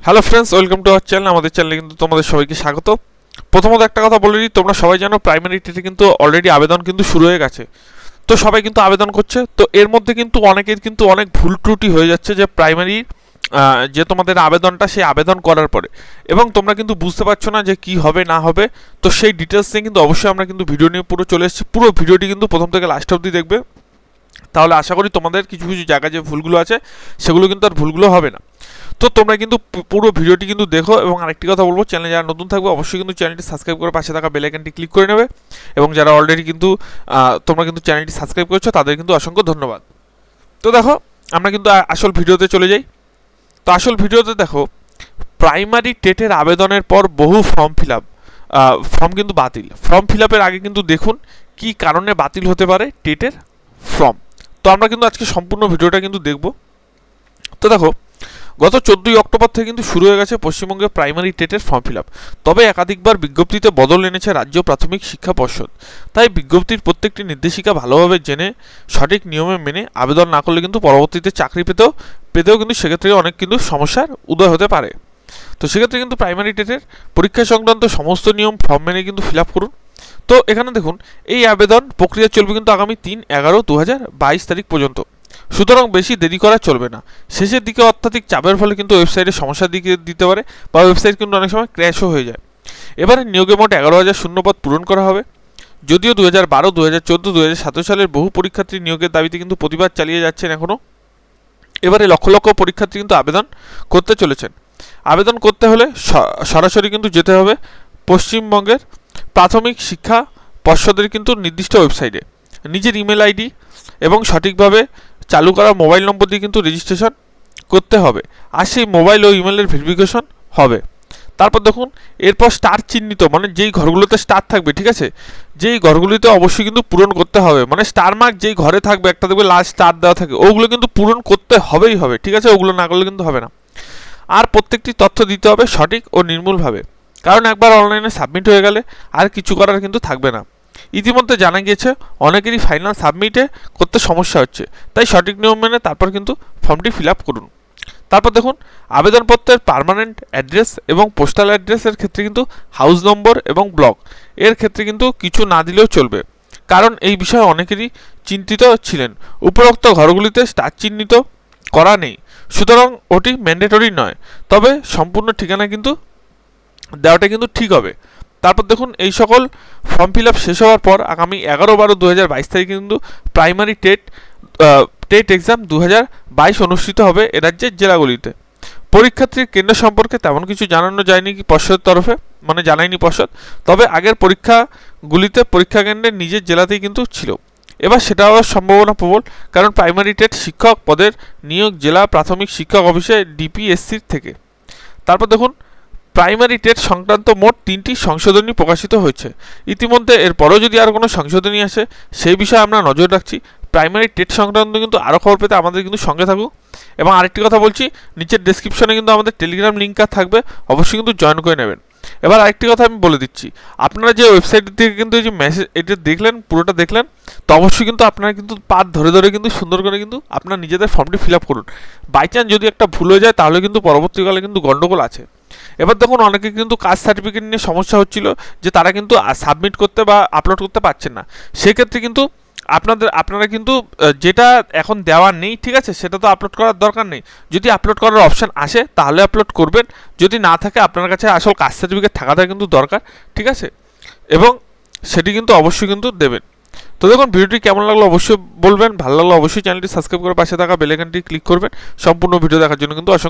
Hello friends, welcome to our channel. আমাদের চ্যানেলে কিন্তু তোমাদের সবাইকে স্বাগত। প্রথমত একটা কথা বলে দিই, তোমরা সবাই জানো প্রাইমারি টেটে কিন্তু অলরেডি আবেদন কিন্তু শুরু হয়ে গেছে। তো সবাই কিন্তু আবেদন করছে। তো এর মধ্যে কিন্তু অনেকের কিন্তু অনেক ভুল ত্রুটি হয়ে যাচ্ছে যে প্রাইমারি যে তোমাদের আবেদনটা, সেই আবেদন করার পরে এবং তোমরা কিন্তু বুঝতে পারছো না যে কি হবে না হবে। তো সেই ডিটেলস নিয়ে কিন্তু অবশ্যই আমরা কিন্তু ভিডিও নিয়ে পুরো চলে এসেছি। পুরো ভিডিওটি কিন্তু প্রথম থেকে লাস্ট অবধি দেখবে, তাহলে আশা করি তোমাদের কিছু কিছু জায়গায় যে ভুলগুলো আছে সেগুলো কিন্তু আর ভুলগুলো হবে না। তো তোমরা কিন্তু পুরো ভিডিওটি কিন্তু দেখো। এবং আরেকটি কথা বলবো, চ্যানেলে যারা নতুন থাকবে অবশ্যই কিন্তু চ্যানেলটি সাবস্ক্রাইব করে পাশে থাকা বেল আইকনটি ক্লিক করে নেবে। এবং যারা অলরেডি কিন্তু তোমরা কিন্তু চ্যানেলটি সাবস্ক্রাইব করেছো তাদের কিন্তু অসংখ্য ধন্যবাদ। তো দেখো, আমরা কিন্তু আসল ভিডিওতে চলে যাই। তো আসল ভিডিওতে দেখো, প্রাইমারি টেটের আবেদনের পর বহু ফর্ম কিন্তু বাতিল। ফর্ম ফিল আপের আগে কিন্তু দেখুন কি কারণে বাতিল হতে পারে টেটের ফর্ম। তো আমরা কিন্তু আজকে সম্পূর্ণ ভিডিওটা কিন্তু দেখব। তো দেখো, গত 14ই অক্টোবর থেকে কিন্তু শুরু হয়ে গেছে পশ্চিমবঙ্গে প্রাইমারি টেটের ফর্ম ফিল আপ। তবে একাধিকবার বিজ্ঞপ্তিতে বদল এনেছে রাজ্য প্রাথমিক শিক্ষা পর্ষদ। তাই বিজ্ঞপ্তির প্রত্যেকটি নির্দেশিকা ভালোভাবে জেনে সঠিক নিয়মে মেনে আবেদন না করলে কিন্তু পরবর্তীতে চাকরি পেতেও কিন্তু সেক্ষেত্রে অনেক কিন্তু সমস্যার উদয় হতে পারে। তো সেক্ষেত্রে কিন্তু প্রাইমারি টেটের পরীক্ষা সংক্রান্ত সমস্ত নিয়ম ফর্ম মেনে কিন্তু ফিল আপ করুন। তো এখানে দেখুন, এই আবেদন প্রক্রিয়া চলবে কিন্তু আগামী 3/11/2022 তারিখ পর্যন্ত। সুতরাং বেশি দেরি করা চলবে না। শেষের দিকে অত্যাধিক চাপের ফলে কিন্তু ওয়েবসাইটে সমস্যার দিকে দিতে পারে বা ওয়েবসাইট কিন্তু অনেক সময় ক্র্যাশও হয়ে যায়। এবারে নিয়োগে মোট 11,000 শূন্যপদ পূরণ করা হবে। যদিও 2012, 2014, 2017 সালের বহু পরীক্ষার্থী নিয়োগের দাবিতে কিন্তু প্রতিবাদ চালিয়ে যাচ্ছেন এখনও। এবারে লক্ষ লক্ষ পরীক্ষার্থী কিন্তু আবেদন করতে চলেছেন। আবেদন করতে হলে সরাসরি কিন্তু যেতে হবে পশ্চিমবঙ্গের প্রাথমিক শিক্ষা পর্ষদের কিন্তু নির্দিষ্ট ওয়েবসাইটে। নিজের ইমেল আইডি এবং সঠিকভাবে চালু করা মোবাইল নম্বর দিয়ে কিন্তু রেজিস্ট্রেশন করতে হবে। আর সেই মোবাইল ও ইমেলের ভেরিফিকেশন হবে। তারপর দেখুন, এরপর স্টার চিহ্নিত, মানে যেই ঘরগুলোতে স্টার থাকবে, ঠিক আছে, যেই ঘরগুলিতে অবশ্যই কিন্তু পূরণ করতে হবে। মানে স্টার মার্ক যেই ঘরে থাকবে, একটা দেখবে লাস্ট স্টার দেওয়া থাকে, ওগুলো কিন্তু পূরণ করতে হবেই হবে, ঠিক আছে, ওগুলো না করলে কিন্তু হবে না। আর প্রত্যেকটি তথ্য দিতে হবে সঠিক ও নির্মূলভাবে, কারণ একবার অনলাইনে সাবমিট হয়ে গেলে আর কিছু করার কিন্তু থাকবে না। ইতিমধ্যে জানা গিয়েছে অনেকেরই ফাইনাল সাবমিটে করতে সমস্যা হচ্ছে, তাই সঠিক নিয়ম মেনে তারপর কিন্তু ফর্মটি ফিল আপ করুন। তারপর দেখুন, আবেদনপত্রের পার্মানেন্ট অ্যাড্রেস এবং পোস্টাল অ্যাড্রেসের ক্ষেত্রে কিন্তু হাউস নম্বর এবং ব্লক এর ক্ষেত্রে কিন্তু কিছু না দিলেও চলবে, কারণ এই বিষয়ে অনেকেরই চিন্তিত ছিলেন। উপরোক্ত ঘরগুলিতে স্টার চিহ্নিত করা নেই, সুতরাং ওটি ম্যান্ডেটরি নয়, তবে সম্পূর্ণ ঠিকানা কিন্তু দেওয়াটা কিন্তু ঠিক হবে। তারপর দেখুন, এই সকল ফর্ম ফিল আপ শেষ হওয়ার পর আগামী 11/12/2022 তারিখে কিন্তু প্রাইমারি টেট এক্সাম 2022 অনুষ্ঠিত হবে এ রাজ্যের জেলাগুলিতে। পরীক্ষার্থীর কেন্দ্র সম্পর্কে তেমন কিছু জানানো যায়নি কি পর্ষদের তরফে, মানে জানায়নি পর্ষদ। তবে আগের পরীক্ষাগুলিতে পরীক্ষা কেন্দ্রের নিজের জেলাতেই কিন্তু ছিল। এবার সেটা হওয়ার সম্ভাবনা প্রবল, কারণ প্রাইমারি টেট শিক্ষক পদের নিয়োগ জেলা প্রাথমিক শিক্ষক অফিসে ডিপিএসসির থেকে। তারপর দেখুন, প্রাইমারি টেট সংক্রান্ত মোট 3টি সংশোধনী প্রকাশিত হয়েছে। ইতিমধ্যে এরপরও যদি আর কোনো সংশোধনী আসে সেই বিষয়ে আমরা নজর রাখছি। প্রাইমারি টেট সংক্রান্ত কিন্তু আরও খবর পেতে আমাদের কিন্তু সঙ্গে থাকুক। এবং আরেকটি কথা বলছি, নিচের ডেসক্রিপশনে কিন্তু আমাদের টেলিগ্রাম লিঙ্ক থাকবে, অবশ্যই কিন্তু জয়েন করে নেবেন। এবার আরেকটি কথা আমি বলে দিচ্ছি, আপনারা যে ওয়েবসাইট থেকে কিন্তু এই যে মেসেজ এটা দেখলেন, পুরোটা দেখলেন, তো অবশ্যই কিন্তু আপনারা কিন্তু পাত ধরে ধরে কিন্তু সুন্দর করে কিন্তু আপনার নিজেদের ফর্মটি ফিল আপ করুন। বাই চান্স যদি একটা ভুল হয়ে যায় তাহলে কিন্তু পরবর্তীকালে কিন্তু গণ্ডগোল আছে। এবার দেখুন, অনেকে কিন্তু কাস্ট সার্টিফিকেট নিয়ে সমস্যা হচ্ছিল যে তারা কিন্তু সাবমিট করতে বা আপলোড করতে পারছেন না। সেক্ষেত্রে কিন্তু আপনারা কিন্তু যেটা এখন দেওয়া নেই, ঠিক আছে, সেটা তো আপলোড করার দরকার নেই। যদি আপলোড করার অপশান আসে তাহলে আপলোড করবেন, যদি না থাকে আপনার কাছে আসল কাস্ট সার্টিফিকেট থাকাটা কিন্তু দরকার, ঠিক আছে, এবং সেটি কিন্তু অবশ্যই কিন্তু দেবেন। তো দেখুন, ভিডিওটি কেমন লাগলো অবশ্যই বলবেন, ভালো লাগলো অবশ্যই চ্যানেলটি সাবস্ক্রাইব করে পাশে থাকা বেল আইকনটি ক্লিক করবেন। সম্পূর্ণ ভিডিও দেখার জন্য কিন্তু অসংখ্য